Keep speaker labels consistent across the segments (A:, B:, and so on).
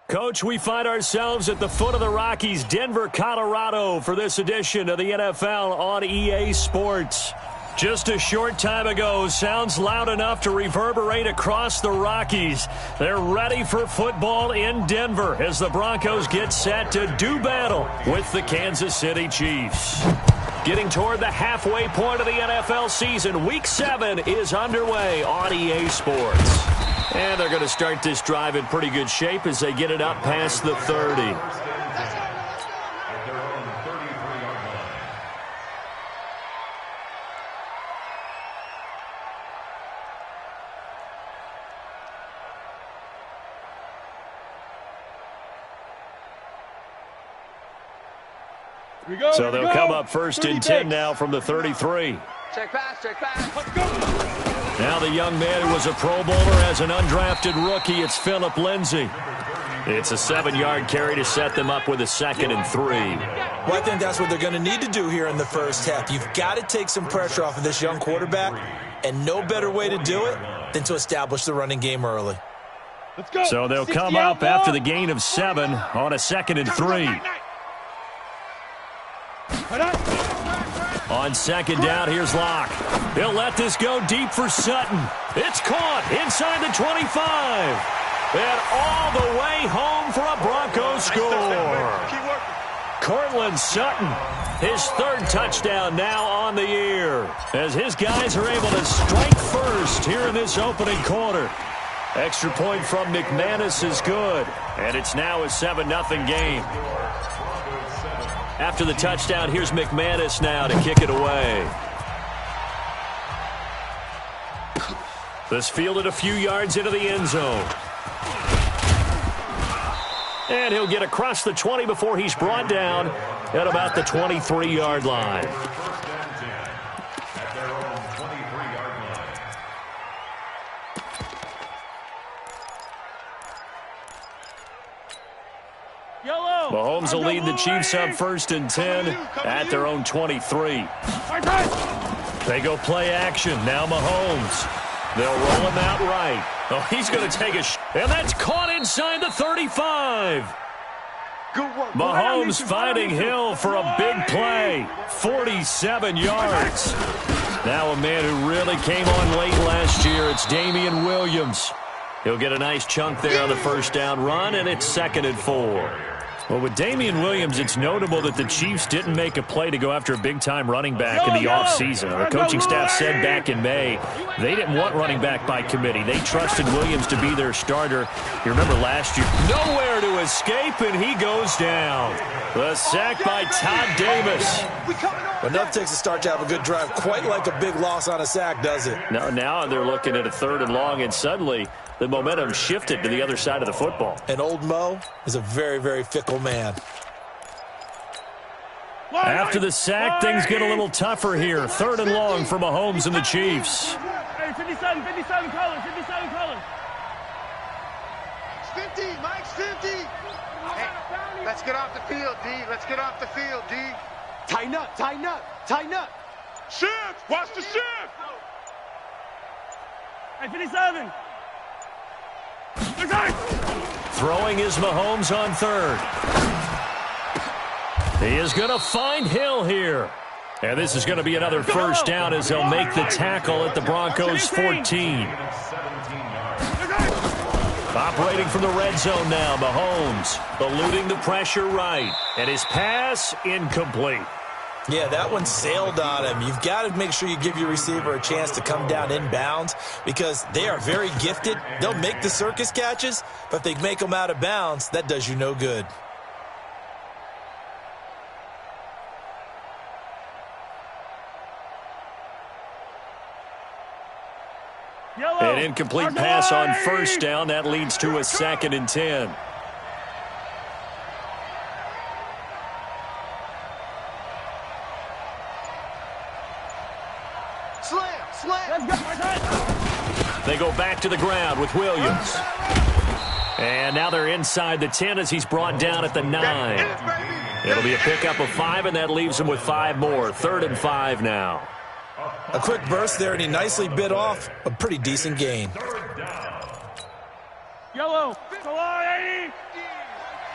A: Coach, we find ourselves at the foot of the Rockies, Denver, Colorado, for this edition of the NFL on EA Sports. Just a short time ago, sounds loud enough to reverberate across the Rockies. They're ready for football in Denver as the Broncos get set to do battle with the Kansas City Chiefs. Getting toward the halfway point of the NFL season, Week 7 is underway on EA Sports. And they're going to start this drive in pretty good shape as they get it up past the 30. So they'll come up first and 10 now from the 33.
B: Check pass, check pass. Let's go.
A: Now the young man who was a Pro Bowler as an undrafted rookie, it's Phillip Lindsay. It's a 7-yard carry to set them up with a 2nd and 3.
C: Well, I think that's what they're going to need to do here in the first half. You've got to take some pressure off of this young quarterback, and no better way to do it than to establish the running game early.
D: Let's go.
A: So they'll come up after the gain of 7 on a 2nd and 3. On 2nd down, here's Locke. He'll let this go deep for Sutton. It's caught inside the 25. And all the way home for a Broncos score. Cortland Sutton, his 3rd touchdown now on the year, as his guys are able to strike first here in this opening quarter. Extra point from McManus is good, and it's now a 7-0 game. After the touchdown, here's McManus now to kick it away. This fielded a few yards into the end zone. And he'll get across the 20 before he's brought down at about the 23-yard line. Mahomes will lead the Chiefs up 1st and 10 at their own 23. They go play action. Now Mahomes. They'll roll him out right. Oh, he's going to take a and that's caught inside the 35. Mahomes finding Hill for a big play. 47 yards. Now a man who really came on late last year. It's Damian Williams. He'll get a nice chunk there on the 1st down run, and it's 2nd and 4. Well, with Damian Williams, it's notable that the Chiefs didn't make a play to go after a big-time running back in the offseason. The coaching staff said back in May they didn't want running back by committee. They trusted Williams to be their starter. You remember last year, nowhere to escape, and he goes down. The sack by Todd Davis.
C: Well, nothing takes a start to have a good drive quite like a big loss on a sack, does it?
A: No, now they're looking at a 3rd and long, and suddenly the momentum shifted to the other side of the football.
C: And old Mo is a very, very fickle man.
A: After the sack, things get a little tougher here. 3rd and long for Mahomes and the Chiefs.
D: Hey, 57 colors, 57 colors.
B: 50, Mike's 50. Hey, let's get off the field, D. Let's get off the field, D.
E: Tighten up, tighten up, tighten up.
D: Shift, watch the shift. Hey, 57.
A: Throwing is Mahomes on 3rd. He is going to find Hill here. And this is going to be another 1st down as they'll make the tackle at the Broncos 14. Operating from the red zone now, Mahomes eluding the pressure right. And his pass incomplete.
C: Yeah, that one sailed on him. You've got to make sure you give your receiver a chance to come down inbounds because they are very gifted. They'll make the circus catches, but if they make them out of bounds, that does you no good.
A: An incomplete pass on 1st down. That leads to a 2nd and 10. They go back to the ground with Williams. And now they're inside the 10 as he's brought down at the 9. It'll be a pickup of 5, and that leaves him with 5 more. 3rd and 5 now.
C: A quick burst there, and he nicely bit off a pretty decent gain.
D: Yellow. Go on, 80.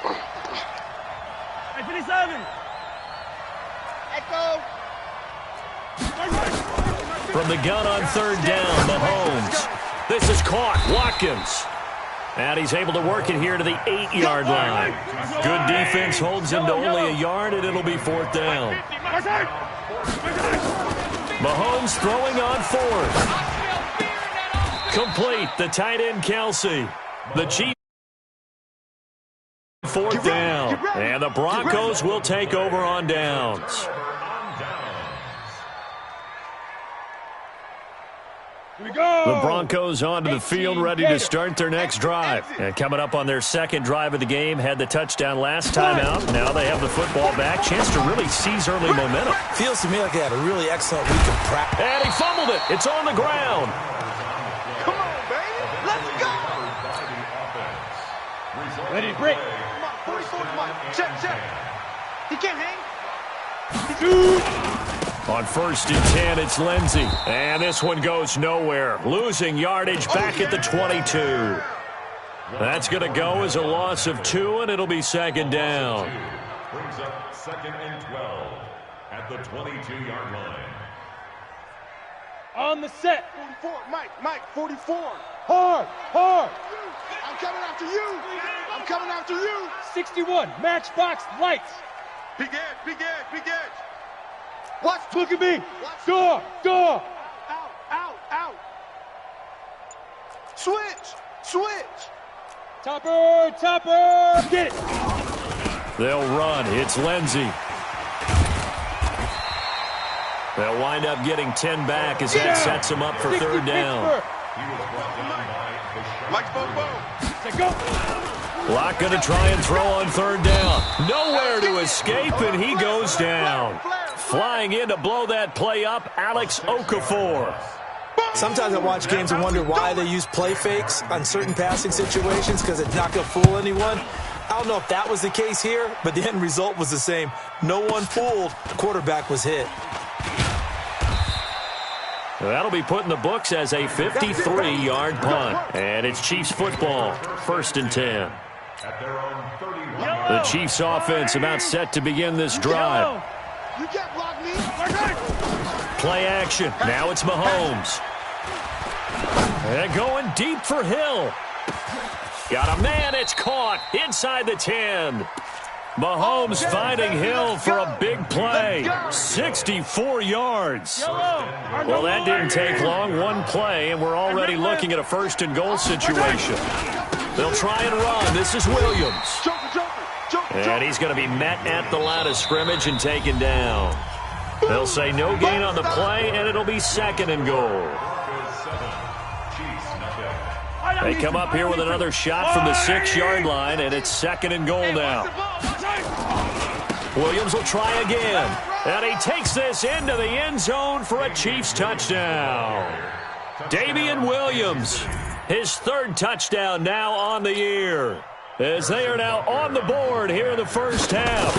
D: Hey, 57.
B: Echo.
A: From the gun on third down, Mahomes. This is caught. Watkins. And he's able to work it here to the 8-yard line. Good defense holds him to only a yard, and it'll be fourth down. Mahomes throwing on fourth. Complete. The tight end, Kelsey. The Chiefs. Fourth down. And the Broncos will take over on downs. The Broncos onto the field, ready to start their next drive. And coming up on their second drive of the game, had the touchdown last time out. Now they have the football back. Chance to really seize early momentum.
C: Feels to me like they had a really excellent week of practice.
A: And he fumbled it. It's on the ground.
B: Come on, baby. Let's go.
D: Ready to break.
B: Come on, 44, come on. Check. He can't hang.
A: On first and 10, it's Lindsey. And this one goes nowhere. Losing yardage back at the 22. That's going to go as a loss of 2, and it'll be second down.
F: Brings up second and 12 at the 22-yard line.
D: On the set.
B: 44, Mike, 44.
D: Hard.
B: I'm coming after you.
D: 61. Matchbox lights.
B: Big edge. Watch.
D: Look at me.
B: Watch.
D: Door.
B: Out. Switch.
D: Topper. Get it.
A: They'll run. It's Lindsey. They'll wind up getting 10 back as that sets them up for third down.
B: Mike's Bobo.
D: Go.
A: Locke going to try and throw on third down. Nowhere to escape, and he goes down. Flying in to blow that play up, Alex Okafor.
C: Sometimes I watch games and wonder why they use play fakes on certain passing situations because it's not going to fool anyone. I don't know if that was the case here, but the end result was the same. No one fooled. The quarterback was hit.
A: That'll be put in the books as a 53-yard punt. And it's Chiefs football, first and 10. The Chiefs offense about set to begin this drive.
B: You can't block me.
A: Play action. Now it's Mahomes. And going deep for Hill. Got a man. It's caught inside the 10. Mahomes finding Hill for a big play. 64 yards. Well, that didn't take long. One play, and we're already looking at a first and goal situation. They'll try and run. This is Williams. And he's going to be met at the line of scrimmage and taken down. They'll say no gain on the play, and it'll be second and goal. They come up here with another shot from the 6-yard line, and it's second and goal now. Williams will try again, and he takes this into the end zone for a Chiefs touchdown. Damian Williams, his third touchdown now on the year, as they are now on the board here in the first half.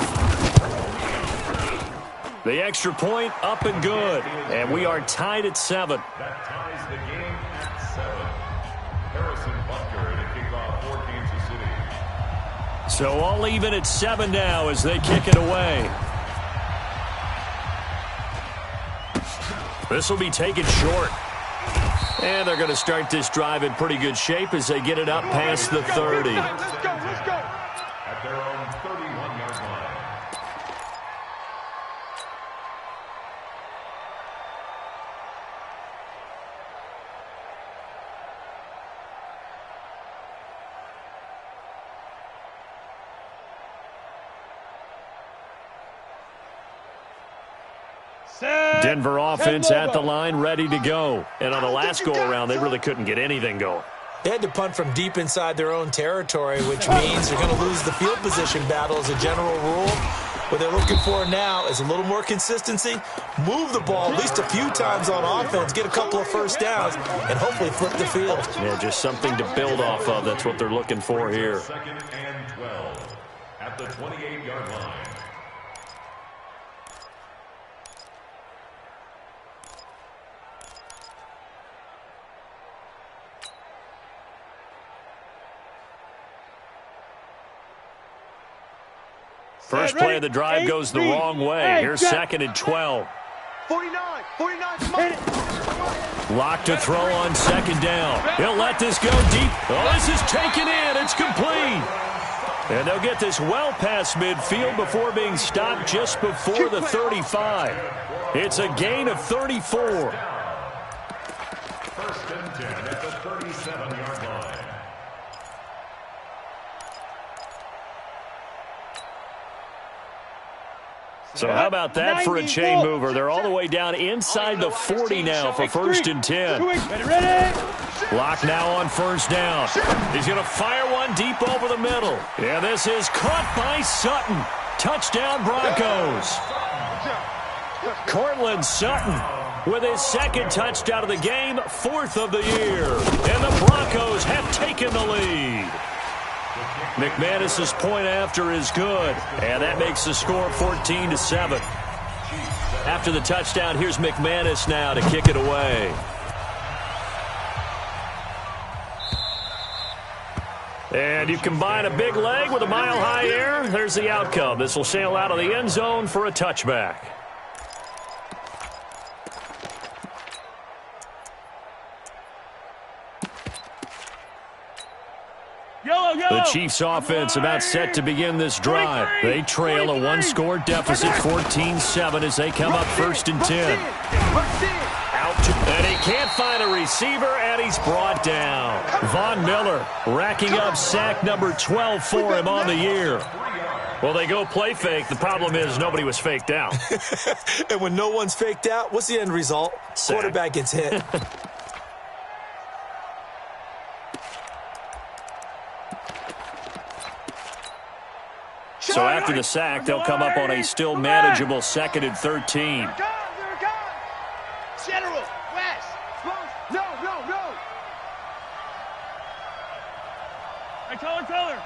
A: The extra point up and good, and we are tied at 7.
F: That ties the game at 7. Harrison Butker to kick off for Kansas City.
A: So all even at 7 now as they kick it away. This will be taken short. And they're going to start this drive in pretty good shape as they get it up past the 30.
B: Let's go.
F: At their own 31-yard line.
A: Denver offense at the line, ready to go. And on the last go-around, they really couldn't get anything going.
C: They had to punt from deep inside their own territory, which means they're going to lose the field position battle as a general rule. What they're looking for now is a little more consistency, move the ball at least a few times on offense, get a couple of first downs, and hopefully flip the field.
A: Yeah, just something to build off of. That's what they're looking for here.
F: Second and 12 at the 28-yard line.
A: First play of the drive goes the wrong way. Here's second and 12.
E: 49.
A: Lock to throw on second down. He'll let this go deep. Oh, this is taken in. It's complete. And they'll get this well past midfield before being stopped just before the 35. It's a gain of 34.
F: First and 10 at the 37-yard line.
A: So how about that for a chain mover? They're all the way down inside the 40 now for first and 10. Lock now on first down. He's going to fire one deep over the middle. Yeah, this is caught by Sutton. Touchdown Broncos. Cortland Sutton with his second touchdown of the game, fourth of the year. And the Broncos have taken the lead. McManus's point after is good, and that makes the score 14-7. After the touchdown, here's McManus now to kick it away. And you combine a big leg with a mile-high air, there's the outcome. This will sail out of the end zone for a touchback. The Chiefs offense about set to begin this drive. They trail a one-score deficit, 14-7, as they come up first and 10. Out, and he can't find a receiver, and he's brought down. Von Miller racking up sack number 12 for him on the year. Well, they go play fake. The problem is nobody was faked out.
C: And when no one's faked out, what's the end result?
A: Sack.
C: Quarterback gets hit.
A: So after the sack, they'll come up on a still manageable second and 13.
B: General, West.
E: No.
D: Color.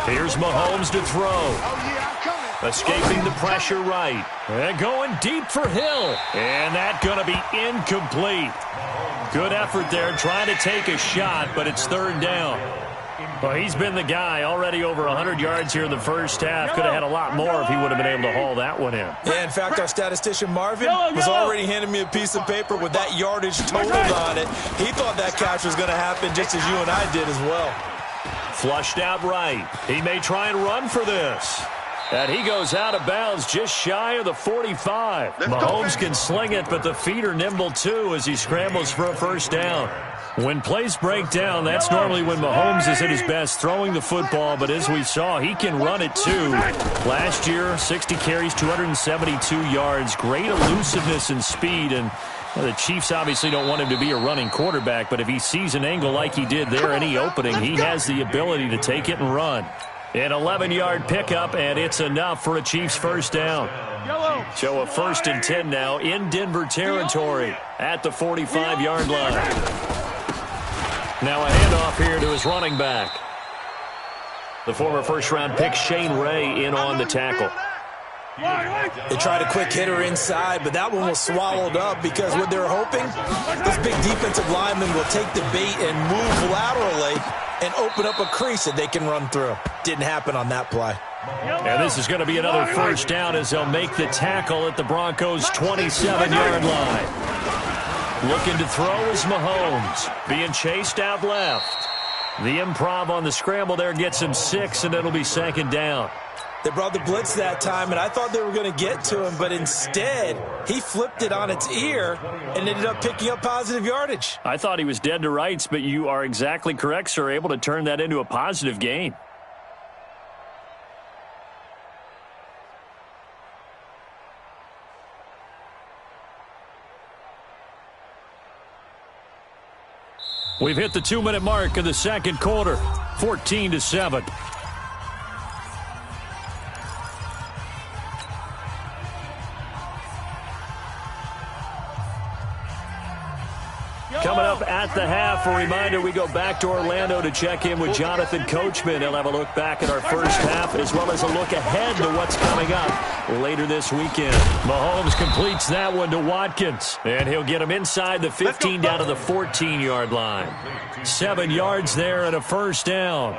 A: Here's Mahomes to throw.
B: Oh, yeah, I'm coming.
A: Escaping the pressure right. And going deep for Hill. And that's going to be incomplete. Good effort there trying to take a shot, but it's third down. Well, he's been the guy, already over 100 yards here in the first half. Could have had a lot more if he would have been able to haul that one in.
C: Yeah, in fact, our statistician Marvin was already handing me a piece of paper with that yardage totaled on it. He thought that catch was going to happen just as you and I did as well.
A: Flushed out right. He may try and run for this. And he goes out of bounds just shy of the 45. Mahomes can sling it, but the feet are nimble too as he scrambles for a first down. When plays break down, that's normally when Mahomes is at his best throwing the football, but as we saw, he can run it too. Last year, 60 carries, 272 yards, great elusiveness and speed, and the Chiefs obviously don't want him to be a running quarterback, but if he sees an angle like he did there, any opening, he has the ability to take it and run. An 11-yard pickup, and it's enough for a Chiefs first down. So a first and 10 now in Denver territory at the 45-yard line. Now a handoff here to his running back. The former first-round pick Shane Ray in on the tackle.
C: They tried a quick hitter inside, but that one was swallowed up because what they're hoping, this big defensive lineman will take the bait and move laterally and open up a crease that they can run through. Didn't happen on that play.
A: And this is going to be another first down as they'll make the tackle at the Broncos' 27-yard line. Looking to throw is Mahomes. Being chased out left. The improv on the scramble there gets him 6, and it'll be second down.
C: They brought the blitz that time, and I thought they were going to get to him, but instead, he flipped it on its ear and ended up picking up positive yardage.
A: I thought he was dead to rights, but you are exactly correct, sir, able to turn that into a positive gain. We've hit the 2-minute mark of the second quarter, 14-7. Coming up at the half, a reminder, we go back to Orlando to check in with Jonathan Coachman. He'll have a look back at our first half as well as a look ahead to what's coming up later this weekend. Mahomes completes that one to Watkins, and he'll get him inside the 15 down to the 14-yard line. 7 yards there and a first down.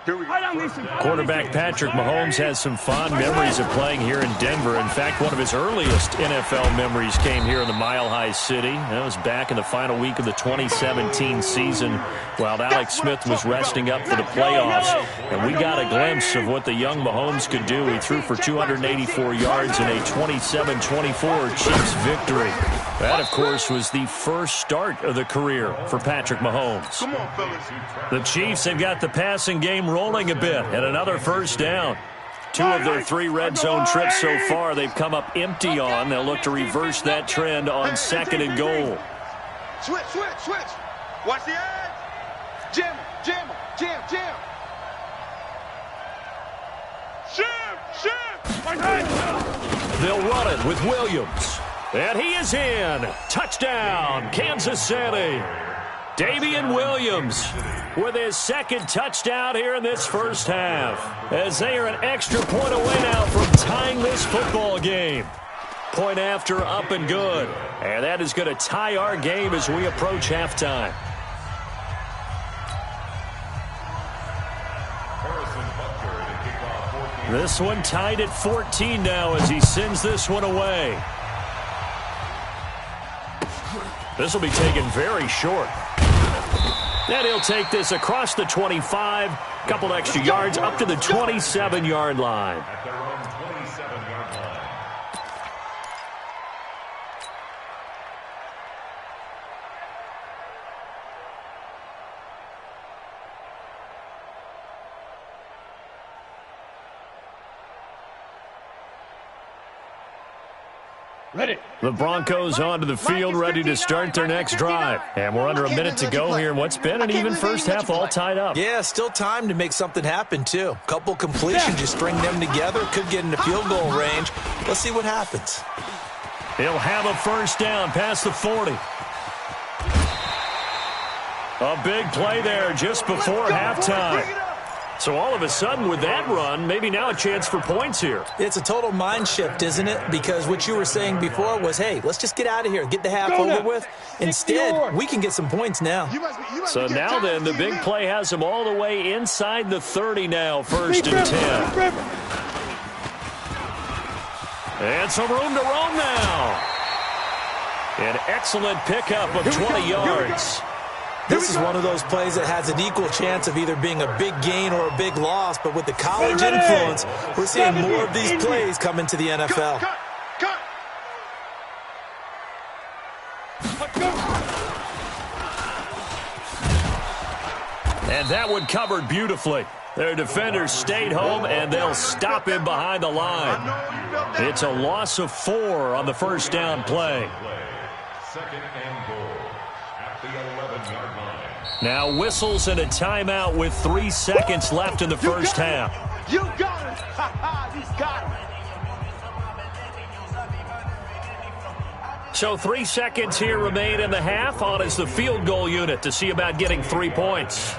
A: Quarterback Patrick Mahomes has some fond memories of playing here in Denver. In fact, one of his earliest NFL memories came here in the Mile High City. That was back in the final week of the 2017 season while Alex Smith was resting up for the playoffs. And we got a glimpse of what the young Mahomes could do. He threw for 284 yards in a 27-24 Chiefs victory. That, of course, was the first start of the career for Patrick Mahomes.
B: Come on, fellas.
A: The Chiefs have got the passing game rolling a bit and another first down. 2 of their 3 red zone trips so far they've come up empty on. They'll look to reverse that trend on 2nd and goal.
B: Switch. Watch the edge. Jam.
A: They'll run it with Williams. And he is in. Touchdown, Kansas City. Damian Williams with his 2nd touchdown here in this first half, as they are an extra point away now from tying this football game. Point after, up and good. And that is going to tie our game as we approach halftime. This one tied at 14 now as he sends this one away. This will be taken very short. And he'll take this across the 25, couple extra yards up to the 27-yard line.
F: At their own 27-yard line.
D: Ready.
A: The Broncos onto the field, ready to start their next drive. And we're under a minute to go here in what's been an even first half, all tied up.
C: Yeah, still time to make something happen, too. Couple completions, you string them together, could get into field goal range. Let's see what happens.
A: He'll have a first down past the 40. A big play there just before halftime. So all of a sudden with that run, maybe now a chance for points here.
C: It's a total mind shift, isn't it? Because what you were saying before was, hey, let's just get out of here, get the half over with. Instead, we can get some points now.
A: So now then, the big play has him all the way inside the 30 now, 1st and 10. And some room to roam now. An excellent pickup of 20 yards.
C: This is one of those plays that has an equal chance of either being a big gain or a big loss, but with the college influence, we're seeing more of these plays come into the NFL.
B: Cut.
A: And that one covered beautifully. Their defenders stayed home, and they'll stop him behind the line. It's a loss of 4 on the first down play.
F: 2nd and goal at the 11-yard line.
A: Now whistles and a timeout with 3 seconds left in the first half.
E: You got it. He's got it.
A: So 3 seconds here remain in the half. On is the field goal unit to see about getting 3 points.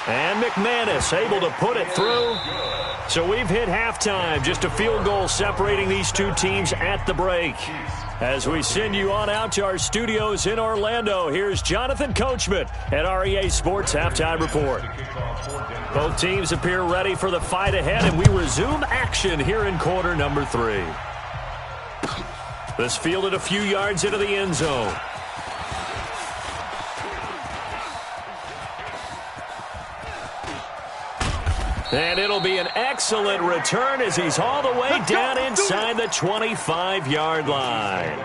A: And McManus able to put it through. So we've hit halftime. Just a field goal separating these 2 teams at the break. As we send you on out to our studios in Orlando, here's Jonathan Coachman at REA Sports Halftime Report. Both teams appear ready for the fight ahead, and we resume action here in quarter number 3. This fielded a few yards into the end zone. And it'll be an excellent return as he's all the way down inside the 25-yard line.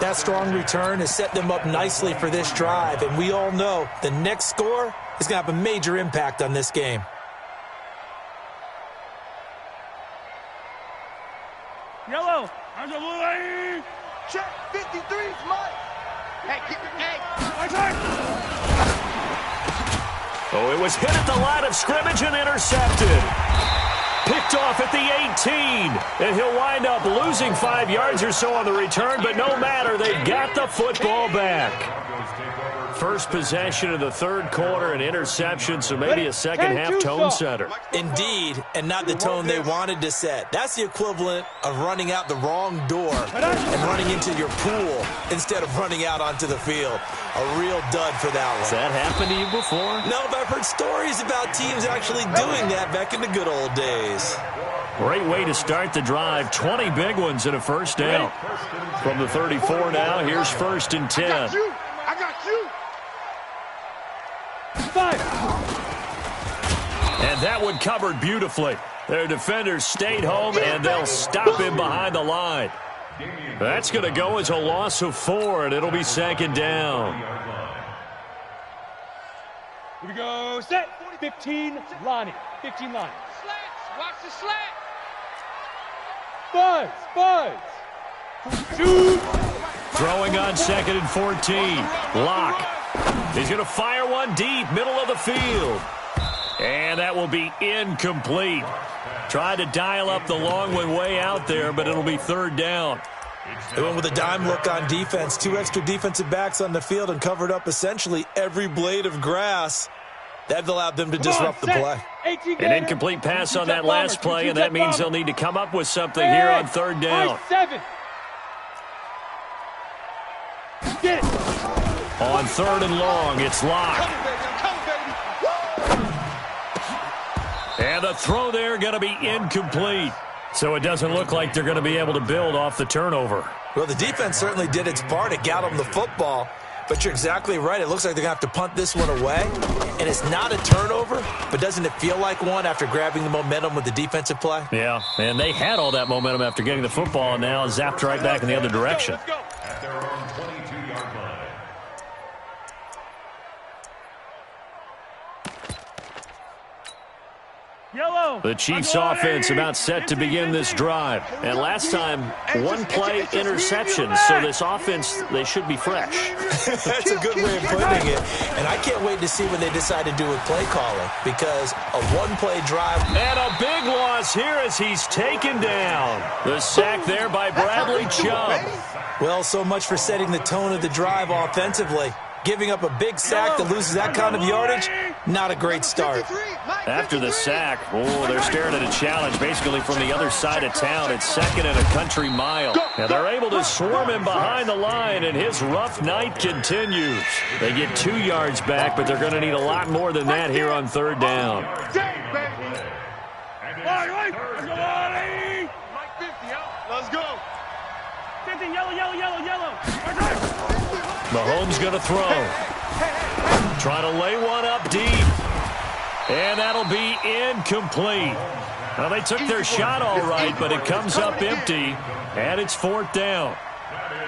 C: That strong return has set them up nicely for this drive, and we all know the next score is going to have a major impact on this game.
D: Yellow.
E: Check 53's Mike.
B: Hey.
A: Oh, it was hit at the line of scrimmage and intercepted. Picked off at the 18. And he'll wind up losing 5 yards or so on the return, but no matter, they've got the football back. First possession of the third quarter, an interception, so maybe a second-half tone setter.
C: Indeed, and not the tone they wanted to set. That's the equivalent of running out the wrong door and running into your pool instead of running out onto the field. A real dud for that one.
A: Has that happened to you before?
C: No, but I've heard stories about teams actually doing that back in the good old days.
A: Great way to start the drive. 20 big ones and a first down. From the 34 now, here's 1st and 10.
B: I got you.
D: 5.
A: And that one covered beautifully. Their defenders stayed home, and they'll stop him behind the line. That's going to go as a loss of 4, and it'll be 2nd down.
D: Here we go. Set. 15, Lonnie. 15, Lonnie.
B: Slants. Watch the slant.
D: Buzz. Shoot.
A: Throwing on 2nd and 14. Lock. He's going to fire one deep, middle of the field. And that will be incomplete. Tried to dial up the long one way out there, but it'll be 3rd down.
C: They went with a dime look on defense. 2 extra defensive backs on the field and covered up essentially every blade of grass. That allowed them to disrupt the play.
A: An incomplete pass on that last play, and that means they'll need to come up with something here on 3rd down.
D: 7. Get it.
A: On 3rd and long, it's Lock. And the throw there going to be incomplete. So it doesn't look like they're going to be able to build off the turnover.
C: Well, the defense certainly did its part. It got them the football. But you're exactly right. It looks like they're going to have to punt this one away. And it's not a turnover, but doesn't it feel like one after grabbing the momentum with the defensive play?
A: Yeah, and they had all that momentum after getting the football, and now zapped right back in the other direction.
F: At their own 22-yard line.
D: Yellow.
A: The Chiefs offense about set to begin this drive. And last time, one play interception. So this offense, they should be fresh.
C: That's a good way of putting it. And I can't wait to see what they decide to do with play calling, because a one-play drive.
A: And a big loss here as he's taken down. The sack there by Bradley Chubb.
C: Well, so much for setting the tone of the drive offensively. Giving up a big sack that loses that kind of yardage, not a great start.
A: After the sack, they're staring at a challenge basically from the other side of town. It's 2nd and a country mile. Now they're able to swarm him behind the line, and his rough night continues. They get 2 yards back, but they're going to need a lot more than that here on 3rd down.
B: Let's go.
D: 15, yellow.
A: Mahomes going to throw. Trying to lay one up deep. And that'll be incomplete. Well, they took their shot all right, but it comes up empty, and it's 4th down.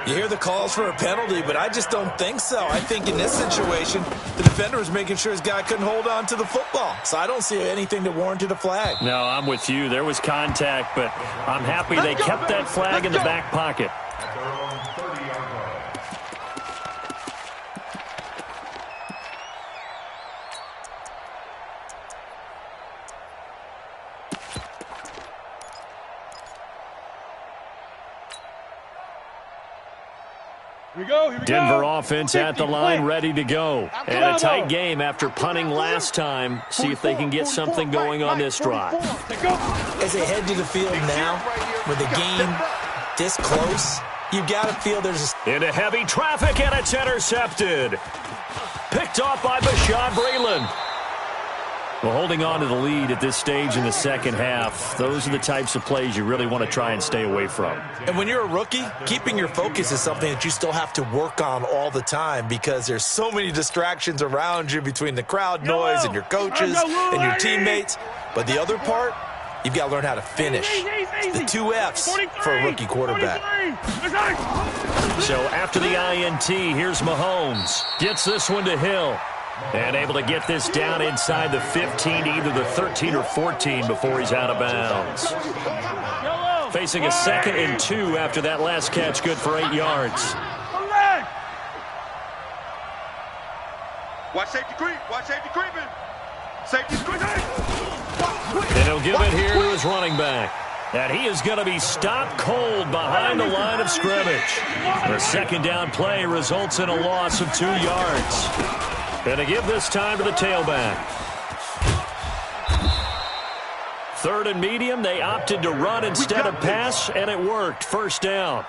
C: You hear the calls for a penalty, but I just don't think so. I think in this situation, the defender was making sure his guy couldn't hold on to the football. So I don't see anything that warranted a flag.
A: No, I'm with you. There was contact, but I'm happy they kept that flag in the back pocket.
F: At their own 30-yard line.
D: Here we go.
A: Denver offense at the line, ready to go. And a tight game after punting last time. See if they can get something going on this drive.
C: As they head to the field now, with the game this close, you've got to feel there's
A: Into heavy traffic, and it's intercepted. Picked off by Bashaud Breeland. Well, holding on to the lead at this stage in the second half, those are the types of plays you really want to try and stay away from.
C: And when you're a rookie, keeping your focus is something that you still have to work on all the time, because there's so many distractions around you between the crowd noise and your coaches and your teammates. But the other part, you've got to learn how to finish. The 2 F's for a rookie quarterback.
A: So after the INT, here's Mahomes. Gets this one to Hill. And able to get this down inside the 15, either the 13 or 14 before he's out of bounds. Facing a 2nd and 2 after that last catch, good for 8 yards.
B: Watch safety creep. Watch safety creeping. Safety creeping.
A: And he'll give it here to his running back. And he is going to be stopped cold behind the line of scrimmage. The second down play results in a loss of 2 yards. And to give this time to the tailback. Third and medium, they opted to run instead of pass, and it worked. First down.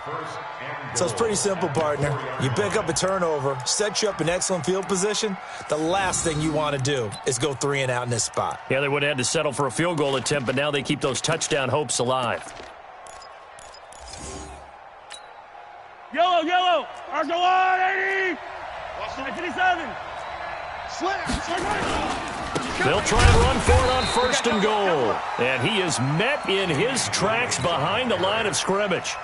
C: So it's pretty simple, partner. You pick up a turnover, set you up in excellent field position. The last thing you want to do is go 3 and out in this spot.
A: Yeah, they would have had to settle for a field goal attempt, but now they keep those touchdown hopes alive.
D: Yellow, yellow. RJ1, 80. 57.
A: They'll try and run for it on first and goal. And he is met in his tracks behind the line of scrimmage.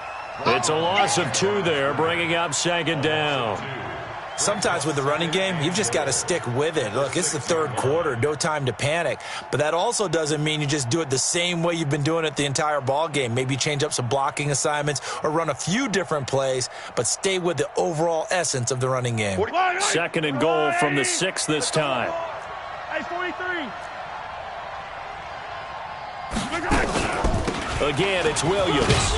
A: It's a loss of 2 there, bringing up second down.
C: Sometimes with the running game, you've just got to stick with it. Look, it's the third quarter, no time to panic. But that also doesn't mean you just do it the same way you've been doing it the entire ball game. Maybe change up some blocking assignments or run a few different plays, but stay with the overall essence of the running game.
A: Second and goal from the 6 this time.
D: 43.
A: Again, it's Williams.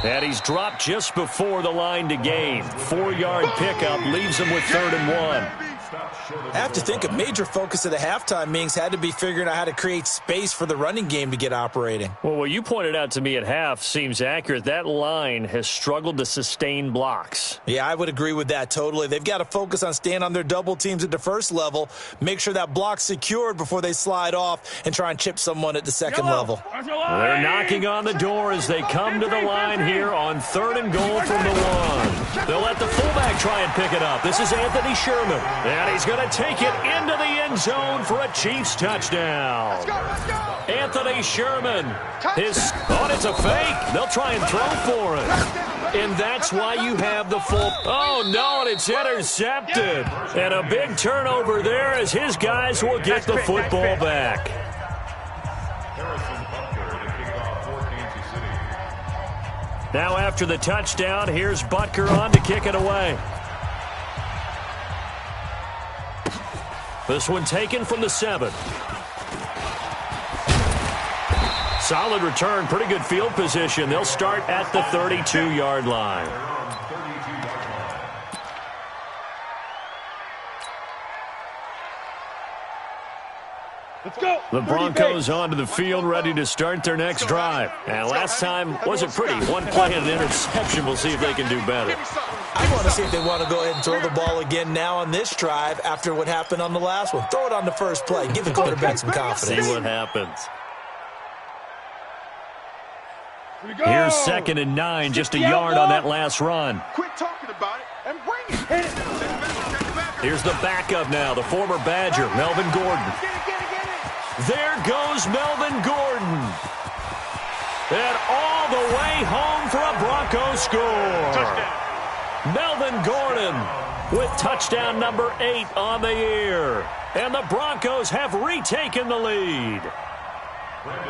A: And he's dropped just before the line to gain. 4-yard pickup leaves him with 3rd and 1.
C: I have to think a major focus of the halftime meetings had to be figuring out how to create space for the running game to get operating.
A: Well, what you pointed out to me at half seems accurate. That line has struggled to sustain blocks.
C: Yeah, I would agree with that totally. They've got to focus on staying on their double teams at the first level, make sure that block's secured before they slide off and try and chip someone at the second level.
A: They're knocking on the door as they come to the line here on 3rd and goal from the 1. They'll let the fullback try and pick it up. This is Anthony Sherman. And he's going to take it into the end zone for a Chiefs touchdown.
B: Let's go.
A: Anthony Sherman. It's a fake. They'll try and throw for it. And that's why you have the full. Oh, no, and it's intercepted. And a big turnover there as his guys will get the football back. Now after the touchdown, here's Butker on to kick it away. This one taken from the 7. Solid return, pretty good field position. They'll start at the 32-yard line.
D: Let's go.
A: The Broncos onto the field, ready to start their next drive. And last time wasn't pretty. One play and an interception. We'll see if they can do better.
C: I want to see if they want to go ahead and throw the ball again now on this drive after what happened on the last one. Throw it on the first play. Give the quarterback some confidence.
A: See what happens. Here's 2nd and 9, just a yard on that last run.
B: Quit talking about it and bring it.
A: Here's the backup now, the former Badger, Melvin Gordon. There goes Melvin Gordon. And all the way home for a Bronco score.
B: Touchdown.
A: Melvin Gordon with touchdown number 8 on the year. And the Broncos have retaken the lead.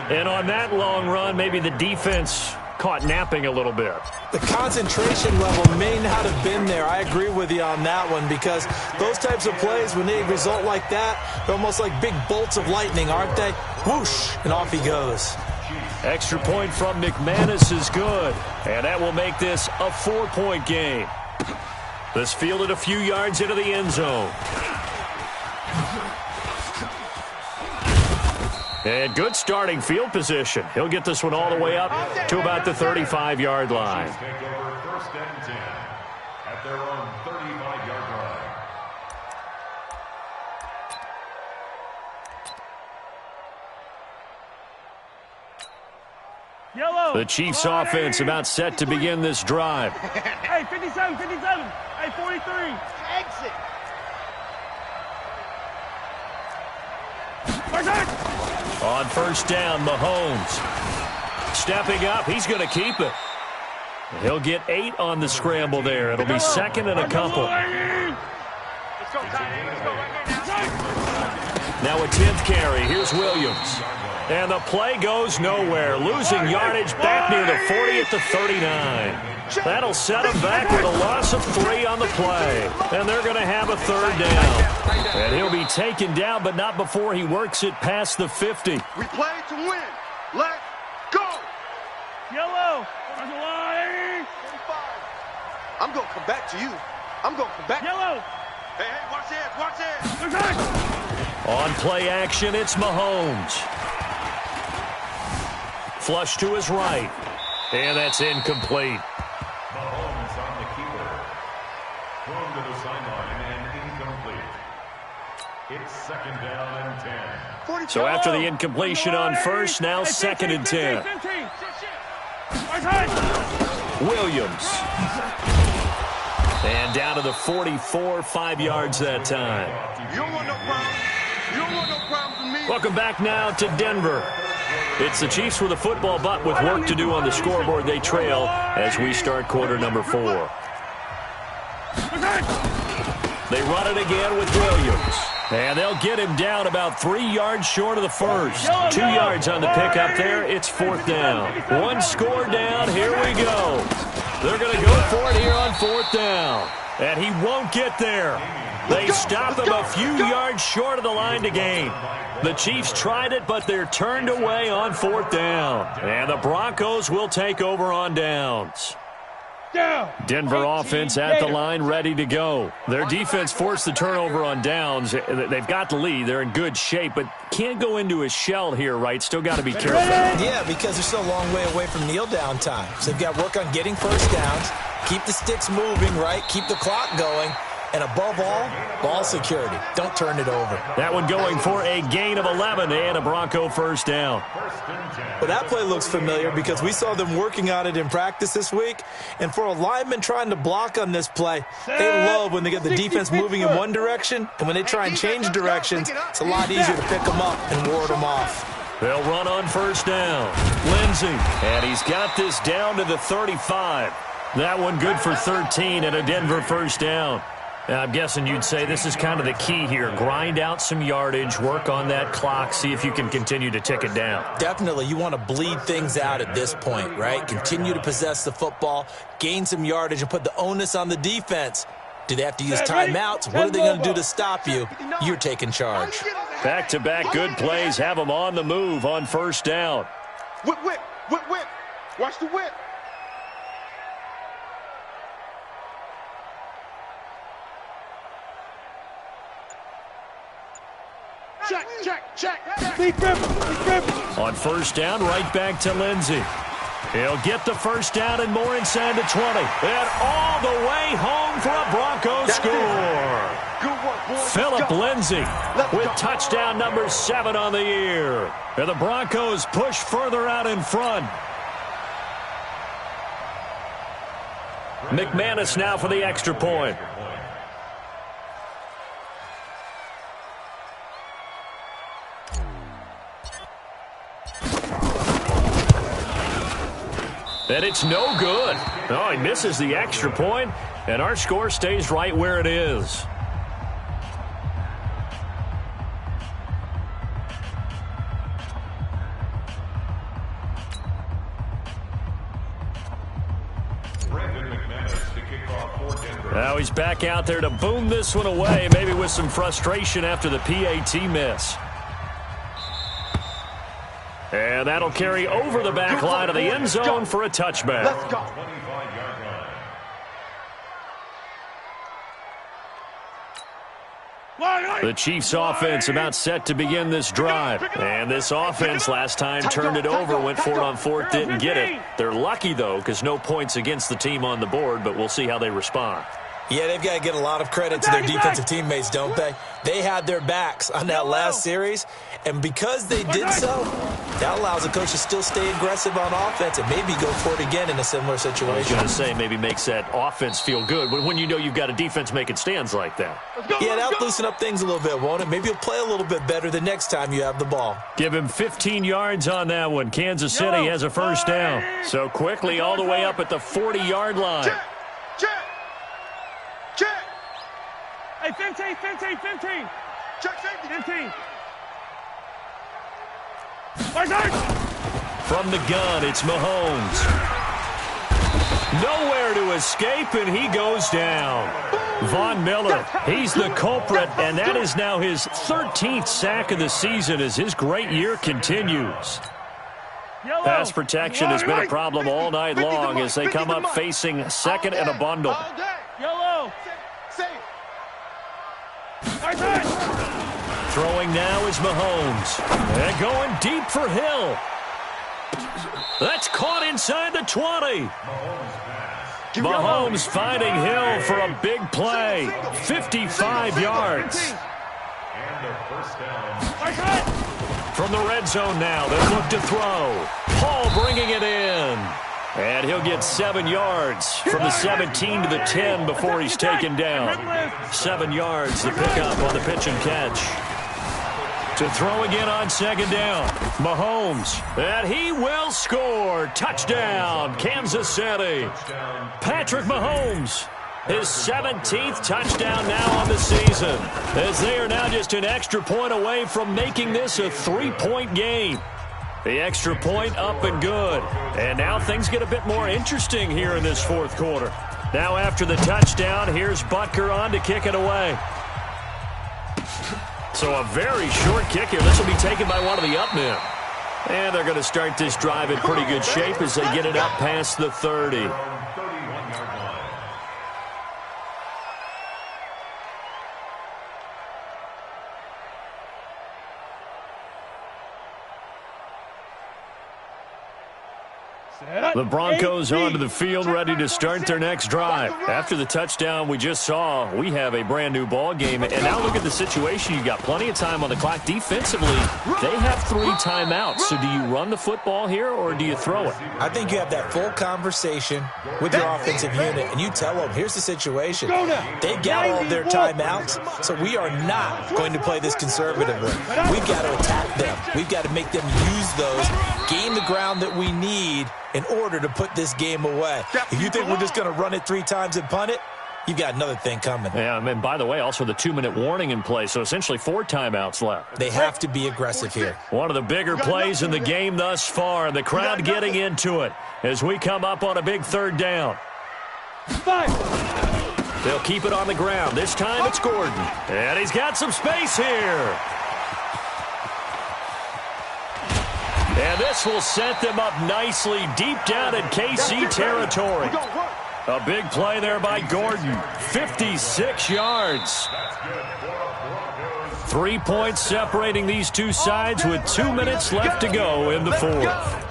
A: And on that long run, maybe the defense caught napping a little bit.
C: The concentration level may not have been there. I agree with you on that one because those types of plays, when they result like that, they're almost like big bolts of lightning, aren't they? Whoosh, and off he goes.
A: Extra point from McManus is good. And that will make this a 4-point game. This fielded a few yards into the end zone. And good starting field position. He'll get this one all the way up to about the 35-yard line.
F: Take over 1st and 10 at their own 35-yard line.
D: Yellow.
A: The Chiefs offense about set to begin this drive.
D: Hey, 57. Hey, 43.
B: Exit.
A: On first down, Mahomes. Stepping up, he's going to keep it. He'll get 8 on the scramble there. It'll be 2nd and a couple.
B: Let's go, Ty. Let's go right here now.
A: Now a 10th carry. Here's Williams. And the play goes nowhere. Losing yardage back near the 40 at the 39. That'll set him back with a loss of 3 on the play. And they're going to have a 3rd down. And he'll be taken down, but not before he works it past the 50.
B: We play to win. Let's go.
D: Yellow.
E: I'm going to come back to you. I'm going to come back.
D: Yellow.
E: Hey, watch this, watch this.
A: On play action, it's Mahomes. Flush to his right. And that's incomplete.
F: Mahomes on the keeper. Thrown to the sideline and incomplete. It's 2nd down and 10.
A: So after the incompletion on first, now 2nd and 10. Williams. And down to the 44, 5 yards that time.
B: You don't want no problems. You don't want no problems with me.
A: Welcome back now to Denver. It's the Chiefs with a football, but with work to do on the scoreboard. They trail as we start quarter number 4. They run it again with Williams. And they'll get him down about 3 yards short of the first. 2 yards on the pickup there. It's 4th down. 1 score down. Here we go. They're going to go for it here on 4th down. And he won't get there. They stop him a few yards short of the line to gain. The Chiefs tried it, but they're turned away on 4th down. And the Broncos will take over on downs. Denver offense at the line, ready to go. Their defense forced the turnover on downs. They've got the lead. They're in good shape, but can't go into a shell here, right? Still got to be careful.
C: Yeah, because they're still a long way away from kneel down time. So they've got to work on getting first downs, keep the sticks moving, right? Keep the clock going. And above all, ball security. Don't turn it over.
A: That one going for a gain of 11 and a Bronco first down.
C: Well, that play looks familiar because we saw them working on it in practice this week. And for a lineman trying to block on this play, they love when they get the defense moving in one direction. And when they try and change directions, it's a lot easier to pick them up and ward them off.
A: They'll run on first down. Lindsey, and he's got this down to the 35. That one good for 13 and a Denver first down. I'm guessing you'd say this is kind of the key here. Grind out some yardage, work on that clock, see if you can continue to tick it down.
C: Definitely. You want to bleed things out at this point, right? Continue to possess the football, gain some yardage, and put the onus on the defense. Do they have to use timeouts? What are they going to do to stop you? You're taking charge.
A: Back-to-back good plays have them on the move on first down.
B: Whip, whip, whip, whip. Watch the whip. Check.
A: On first down, right back to Lindsey. He'll get the first down and more inside the 20. And all the way home for a Broncos score.
B: Good work, boys.
A: Phillip Lindsey with touchdown number 7 on the year. And the Broncos push further out in front. McManus now for the extra point. And it's no good. Oh, he misses the extra point, and our score stays right where it is. Now he's back out there to boom this one away, maybe with some frustration after the PAT miss. And that'll carry over the back line of the end zone for a touchback.
B: Let's go.
A: The Chiefs offense about set to begin this drive. And this offense last time turned it over, went for it on 4th, didn't get it. They're lucky, though, because no points against the team on the board, but we'll see how they respond.
C: Yeah, they've got to get a lot of credit to their defensive teammates, don't they? They had their backs on that last series, and because they did so, that allows the coach to still stay aggressive on offense and maybe go for it again in a similar situation.
A: I was going to say maybe makes that offense feel good when you know you've got a defense making stands like that.
C: Yeah, that'll loosen up things a little bit, won't it? Maybe you'll play a little bit better the next time you have the ball.
A: Give him 15 yards on that one. Kansas City has a first down. So quickly all the way up at the 40-yard line.
B: Check.
D: Hey, 15.
B: Check safety.
D: 15.
A: From the gun, it's Mahomes. Nowhere to escape, and he goes down. Von Miller, he's the culprit, and that is now his 13th sack of the season as his great year continues. Pass protection has been a problem all night long as they come up facing second and a bundle.
D: Yellow.
A: Throwing now is Mahomes. And going deep for Hill. That's caught inside the 20. Mahomes finding Hill for a big play. 55 yards.
F: And a first down.
A: From the red zone now, they look to throw. Paul bringing it in. And he'll get 7 yards from the 17 to the 10 before he's taken down. 7 yards to pick up on the pitch and catch. To throw again on second down. Mahomes. And he will score. Touchdown, Kansas City. Patrick Mahomes. His 17th touchdown now on the season. As they are now just an extra point away from making this a 3-point game. The extra point up and good. And now things get a bit more interesting here in this fourth quarter. Now after the touchdown, here's Butker on to kick it away. So a very short kick here. This will be taken by one of the up men. And they're going to start this drive in pretty good shape as they get it up past the 30. The Broncos onto the field ready to start their next drive. After the touchdown we just saw, we have a brand new ball game. And now look at the situation. You've got plenty of time on the clock. Defensively, they have 3 timeouts. So do you run the football here or do you throw it?
C: I think you have that full conversation with your offensive unit, and you tell them, here's the situation. They've got all their timeouts, so we are not going to play this conservatively. We've got to attack them. We've got to make them use those, gain the ground that we need in order to put this game away. If you think we're just going to run it 3 times and punt it, you've got another thing coming.
A: Yeah, and by the way, also the 2-minute warning in play, so essentially 4 timeouts left.
C: They have to be aggressive here.
A: One of the bigger plays in the game thus far, and the crowd getting into it as we come up on a big 3rd down.
D: 5.
A: They'll keep it on the ground. This time it's Gordon. And he's got some space here. And this will set them up nicely deep down in KC territory. A big play there by Gordon. 56 yards. 3 points separating these two sides with 2 minutes left to go in the fourth.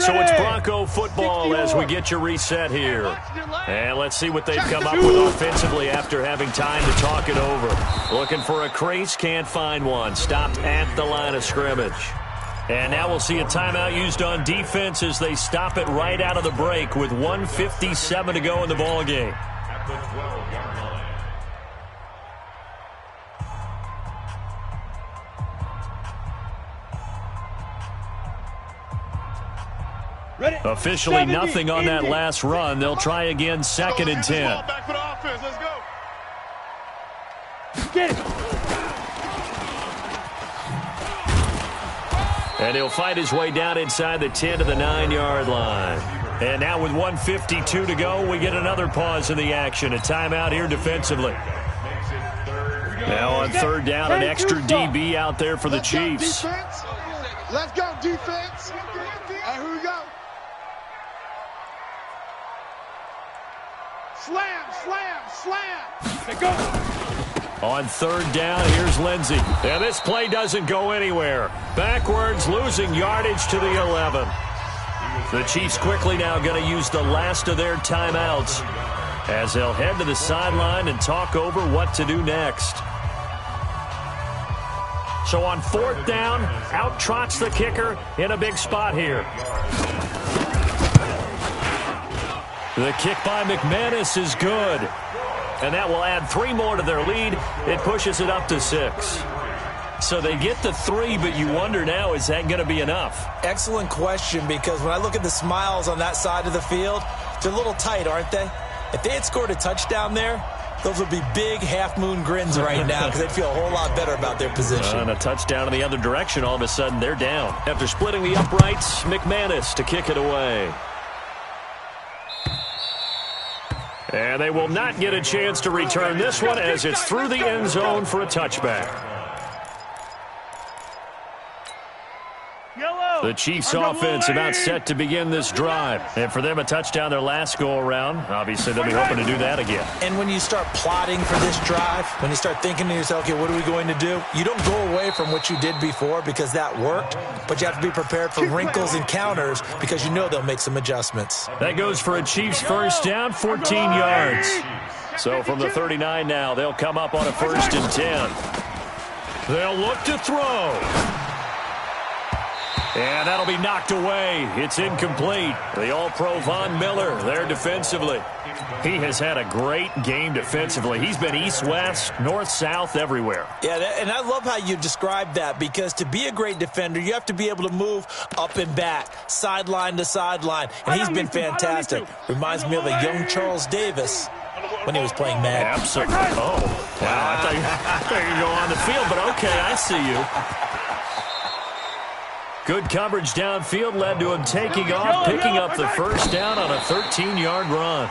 A: So it's Bronco football as we get you reset here. And let's see what they've come up with offensively after having time to talk it over. Looking for a crease, can't find one. Stopped at the line of scrimmage. And now we'll see a timeout used on defense as they stop it right out of the break with 1:57 to go in the ballgame.
F: At the 12-yard line.
A: Officially nothing on that last run. They'll try again 2nd and 10.
E: Back for the offense. Let's go.
D: Get it.
A: And he'll fight his way down inside the 10 to the 9-yard line. And now with 1:52 to go, we get another pause in the action. A timeout here defensively. Now on 3rd down, an extra DB out there for the Chiefs.
B: Let's go, defense. And here we go. Slam, slam, slam.
D: Let go.
A: On 3rd down, here's Lindsey. And this play doesn't go anywhere. Backwards, losing yardage to the 11. The Chiefs quickly now going to use the last of their timeouts as they'll head to the sideline and talk over what to do next. So on 4th down, out trots the kicker in a big spot here. The kick by McManus is good. And that will add 3 more to their lead. It pushes it up to 6. So they get the 3, but you wonder now, is that going to be enough?
C: Excellent question, because when I look at the smiles on that side of the field, they're a little tight, aren't they? If they had scored a touchdown there, Those would be big half-moon grins right now because they'd feel a whole lot better about their position.
A: And a touchdown in the other direction, all of a sudden they're down. After splitting the uprights, McManus to kick it away. And they will not get a chance to return this one as it's through the end zone for a touchback. The Chiefs offense about set to begin this drive. And for them, a touchdown their last go-around. Obviously, they'll be hoping to do that again.
C: And when you start plotting for this drive, when you start thinking to yourself, okay, what are we going to do? You don't go away from what you did before because that worked, but you have to be prepared for wrinkles and counters because you know they'll make some adjustments.
A: That goes for a Chiefs first down, 14 yards. So from the 39 now, they'll come up on a 1st and 10. They'll look to throw. And that'll be knocked away. It's incomplete. The All-Pro Von Miller there defensively. He has had a great game defensively. He's been east-west, north-south, everywhere.
C: Yeah, and I love how you describe that because to be a great defender, you have to be able to move up and back, sideline to sideline. And he's been fantastic. Reminds me of a young Charles Davis when he was playing Madden.
A: Absolutely. Oh, wow. I thought you could go on the field, but okay, I see you. Good coverage downfield led to him taking off, picking up the first down on a 13-yard run.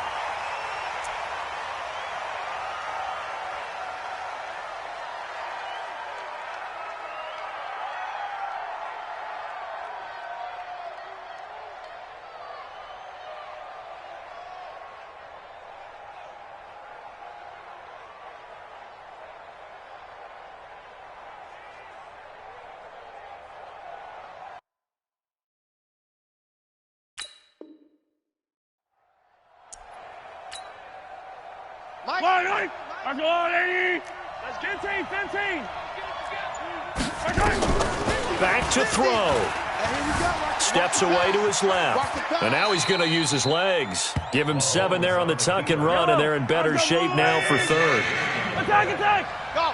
A: Back to throw. Steps away to his left. And now he's going to use his legs. Give him 7 there on the tuck and run, and they're in better shape now for 3rd.
E: Attack! Go!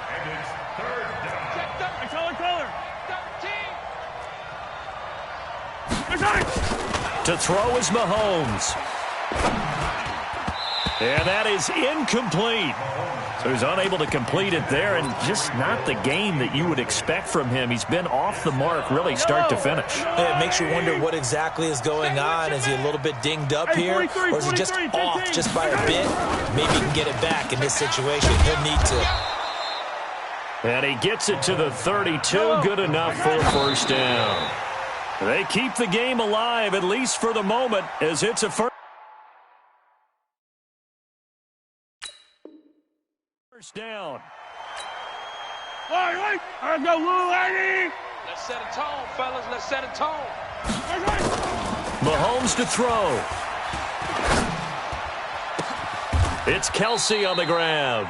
A: To throw is Mahomes. And that is incomplete. So he's unable to complete it there, and just not the game that you would expect from him. He's been off the mark really start to finish.
C: It makes you wonder what exactly is going on. Is he a little bit dinged up here, or is he just off just by a bit? Maybe he can get it back in this situation. He'll need to.
A: And he gets it to the 32. Good enough for a first down. They keep the game alive, at least for the moment, as it's a first down.
E: Let's go, Lou Lady. Let's set a tone, fellas. Let's set a tone.
A: Mahomes to throw. It's Kelsey on the ground.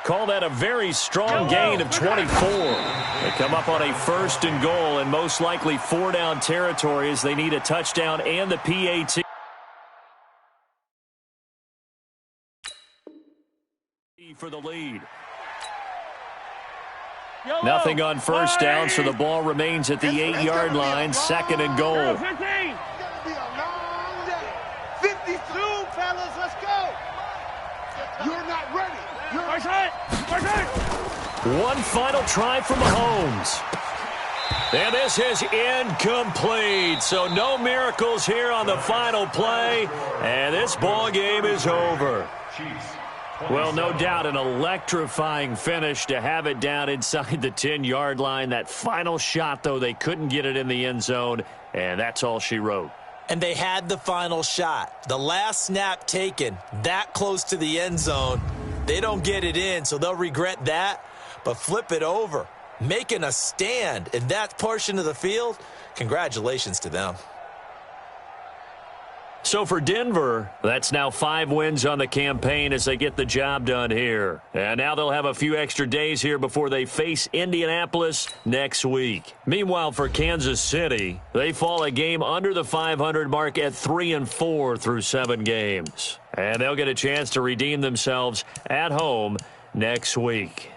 A: Call that a very strong gain of 24. They come up on a 1st and goal and most likely 4-down territory as they need a touchdown and the PAT. For the lead. Nothing on first down, so the ball remains at the 8-yard line, 2nd and goal.
B: 52, fellas, let's go. You're not ready.
A: One final try for Mahomes. And this is incomplete. So no miracles here on the final play. And this ball game is over. Well, no doubt an electrifying finish to have it down inside the 10-yard line. That final shot, though, they couldn't get it in the end zone, and that's all she wrote.
C: And they had the final shot. The last snap taken that close to the end zone. They don't get it in, so they'll regret that. But flip it over, making a stand in that portion of the field, congratulations to them.
A: So for Denver, that's now 5 wins on the campaign as they get the job done here. And now they'll have a few extra days here before they face Indianapolis next week. Meanwhile, for Kansas City, they fall a game under the 500 mark at 3-4 through 7 games. And they'll get a chance to redeem themselves at home next week.